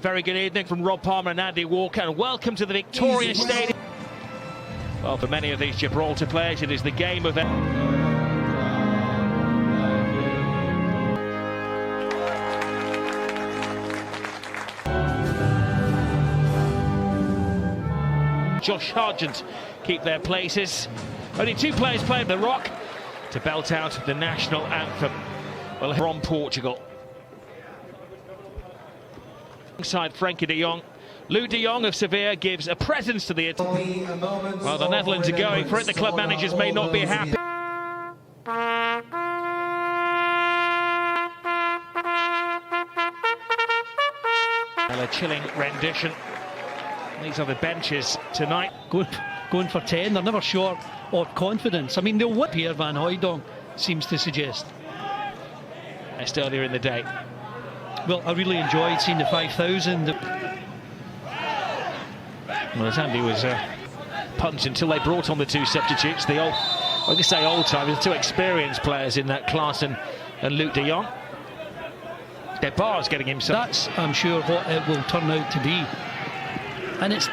very good evening from Rob Palmer and Andy Walker, and welcome to the Victoria Stadium. Well, for many of these Gibraltar players, it is the game of... Josh Sargent keep their places. Only two players playing the rock to belt out the national anthem. Well, from Portugal. Alongside Frankie de Jong, Luuk de Jong of Sevilla gives a presence to the Italy. While the Netherlands are going for it, the club managers may not be happy. A chilling rendition. These are the benches tonight. Going for 10, they're never short of confidence. I mean, they'll whip here, Van Hooijdonk seems to suggest. Just earlier in the day. Well, I really enjoyed seeing the 5,000. Well, as Andy was punched until they brought on the two substitutes, the old, I can say old time, the two experienced players in that class and Luuk de Jong. Bar's getting himself. That's, I'm sure, what it will turn out to be. And it's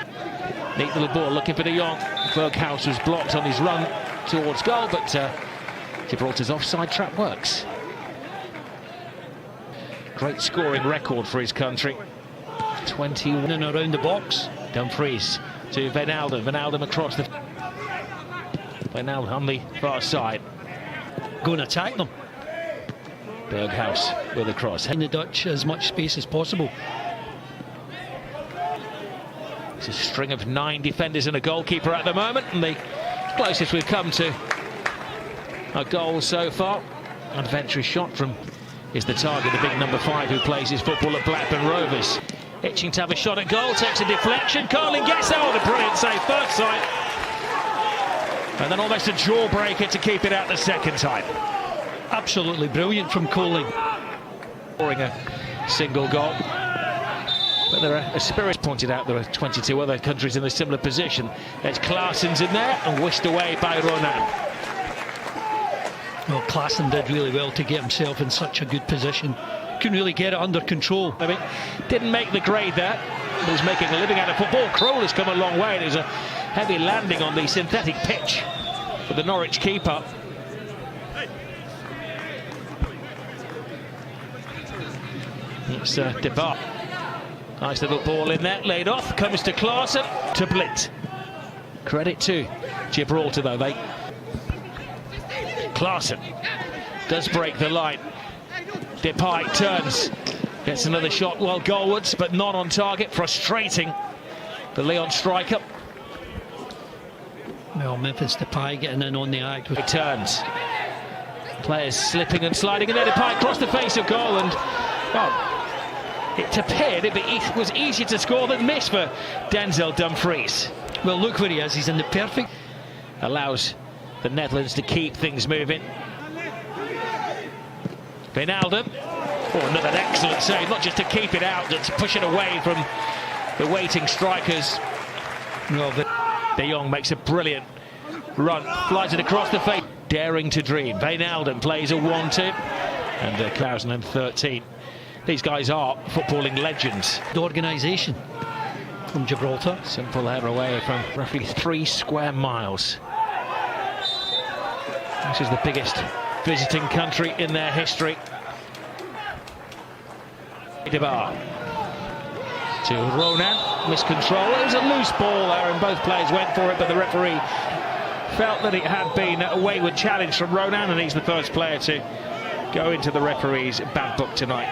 neat little ball looking for de Jong. Berghuis was blocked on his run towards goal, but Gibraltar's offside trap works. Great scoring record for his country. 21 and around the box. Dumfries to Wijnaldum. Wijnaldum across the... Wijnaldum on the far side. Go and attack them. Berghuis with a cross. In the Dutch as much space as possible. It's a string of 9 defenders and a goalkeeper at the moment, and the closest we've come to a goal so far. Adventurous shot from is the target, the big number 5 who plays his football at Blackburn Rovers. Itching to have a shot at goal, takes a deflection. Carlin gets out with a brilliant save first time. And then almost a jawbreaker to keep it out the second time. Absolutely brilliant from Colling. Scoring a single goal. But there are, as Spirit pointed out, there are 22 other countries in a similar position. There's Klaasen's in there and whisked away by Ronan. Well, Klaasen did really well to get himself in such a good position. Couldn't really get it under control. I mean, didn't make the grade there. He was making a living out of football. Kroll has come a long way. There's a heavy landing on the synthetic pitch for the Norwich keeper. It's Debar. Nice little ball in there, laid off, comes to Klaasen, to Blind. Credit to Gibraltar though, Klaasen does break the line. Depay turns, gets another shot well goalwards, but not on target, frustrating the Leon striker. Well, Memphis Depay getting in on the act. He turns, players slipping and sliding, and then Depay across the face of goal, and well, it appeared it was easier to score than miss for Denzel Dumfries. Well, look where he is. He's in the perfect... Allows the Netherlands to keep things moving. Wijnaldum. Oh, another excellent save. Not just to keep it out, but to push it away from the waiting strikers. Well, de Jong makes a brilliant run. Flies it across the face. Daring to dream. Wijnaldum plays a 1-2. And 2013. These guys are footballing legends. The organisation from Gibraltar. Simple header away from roughly 3 square miles. This is the biggest visiting country in their history. Debar to Ronan, miscontrol. It was a loose ball there and both players went for it, but the referee felt that it had been a wayward challenge from Ronan, and he's the first player to go into the referee's bad book tonight.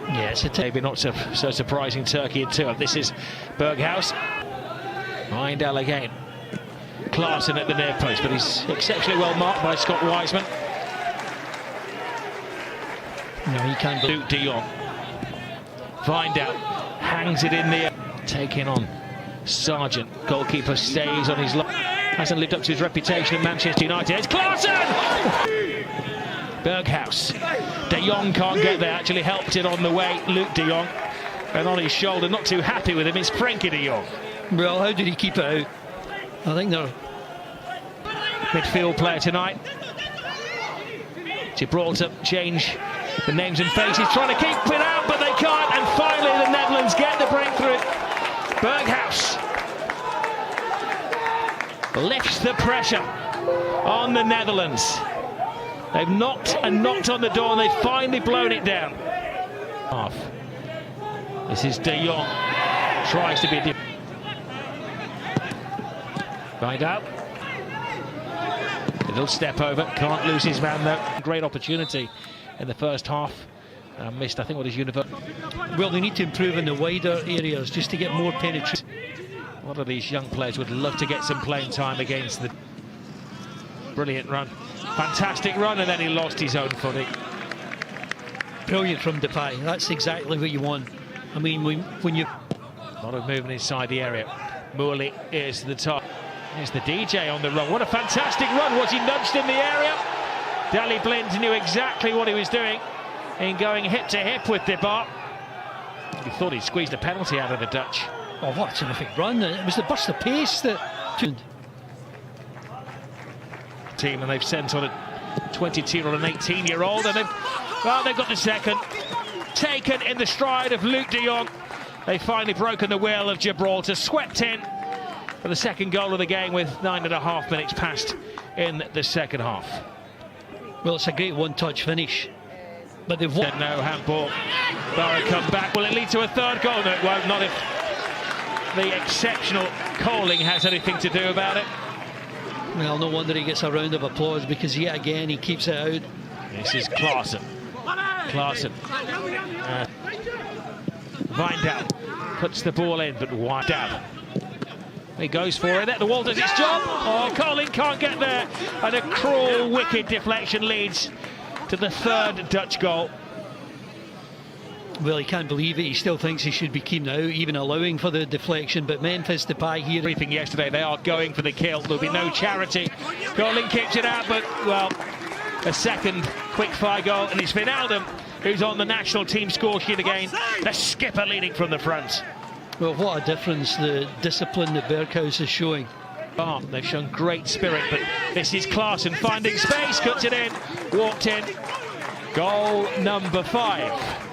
Yes, it's maybe not so surprising. Turkey in 2. This is Berghuis. Mindell again. Klaasen at the near post, but he's exceptionally well marked by Scott Wiseman. No, he can't. Luuk de Jong. Wijnaldum hangs it in the air. Taking on Sargent. Goalkeeper stays on his line. Hasn't lived up to his reputation at Manchester United. It's Klaasen! Berghuis. De Jong can't get there, actually helped it on the way. Luuk de Jong, and on his shoulder, not too happy with him, it's Frankie de Jong. Well, how did he keep it out? I think they're... Midfield player tonight. Gibraltar change the names and faces, trying to keep it out, but they can't, and finally the Netherlands get the break. Berghaus lifts the pressure on the Netherlands. They've knocked and knocked on the door and they've finally blown it down. Half. This is De Jong. Tries to be a find out. Little step over. Can't lose his man though. Great opportunity in the first half. Missed, I think, what is universal. Well, they need to improve in the wider areas just to get more penetration. A lot of these young players would love to get some playing time against the brilliant run. Fantastic run, and then he lost his own footing. Brilliant from Depay. That's exactly what you want. I mean, when you... A lot of movement inside the area. Morley is the top. Here's the DJ on the run. What a fantastic run. Was he nudged in the area? Daley Blind knew exactly what he was doing in going hip to hip with Depay. He thought he'd squeezed a penalty out of the Dutch. Oh, what a terrific run. It was the burst of pace that... Team, and they've sent on a 22-year-old and 18-year-old, and they've got the second. Taken in the stride of Luc de Jong. They've finally broken the will of Gibraltar, swept in for the second goal of the game with 9.5 minutes passed in the second half. Well, it's a great one-touch finish, but they've won. No handball. Barra come back. Will it lead to a third goal? No, it won't. Not if the exceptional Coling has anything to do about it. Well, no wonder he gets a round of applause, because yet again he keeps it out. This is Klaassen. Klaassen. Wijndal puts the ball in, but Wijndal. He goes for it. The wall does its job. Oh, Colin can't get there. And a cruel, wicked deflection leads to the third Dutch goal. Well, he can't believe it. He still thinks he should be keeping out, even allowing for the deflection. But Memphis Depay here... Everything yesterday, they are going for the kill. There'll be no charity. Colin kicks it out, but, well, a second quick-fire goal. And it's Wijnaldum who's on the national team score sheet again. The skipper leading from the front. Well, what a difference the discipline that Berghaus is showing. Oh, they've shown great spirit, but this is Klaassen finding space, cuts it in, walked in. Goal number 5.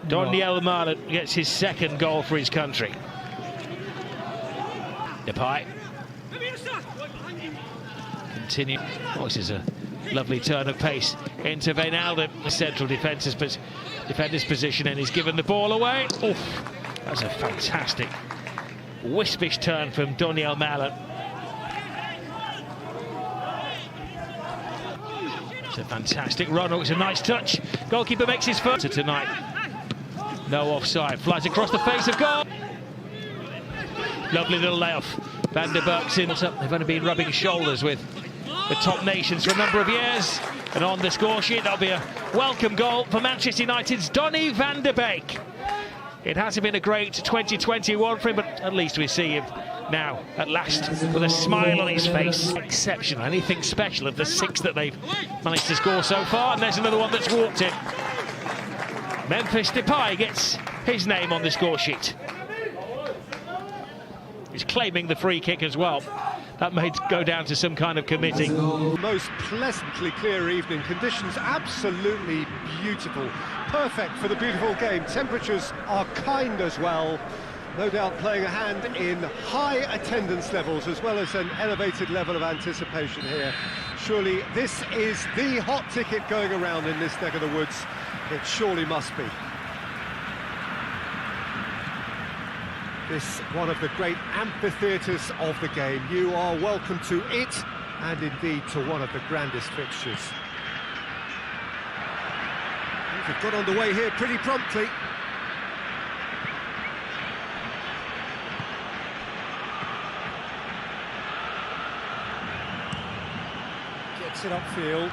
Donyell Malen gets his second goal for his country. Depay. Continue. Oh, this is a lovely turn of pace into Wijnaldum, the central defender's position, and he's given the ball away. Oof, that's a fantastic wispish turn from Donyell Malen. It's a fantastic run. Oh, it's a nice touch. Goalkeeper makes his first tonight. No offside. Flies across the face of goal. Lovely little layoff. Van der Berg's in. They've only been rubbing shoulders with the top nations for a number of years. And on the score sheet, that'll be a welcome goal for Manchester United's Donny van der Beek. It hasn't been a great 2021 for him, but at least we see him now, at last, with a smile on his face. Exceptional. Anything special of the 6 that they've managed to score so far. And there's another one that's walked in. Memphis Depay gets his name on the score sheet. He's claiming the free kick as well. That may go down to some kind of committee. Most pleasantly clear evening. Conditions absolutely beautiful. Perfect for the beautiful game. Temperatures are kind as well. No doubt playing a hand in high attendance levels as well as an elevated level of anticipation here. Surely this is the hot ticket going around in this neck of the woods. It surely must be. This one of the great amphitheatres of the game. You are welcome to it, and indeed to one of the grandest fixtures. They've got underway here pretty promptly. Gets it upfield.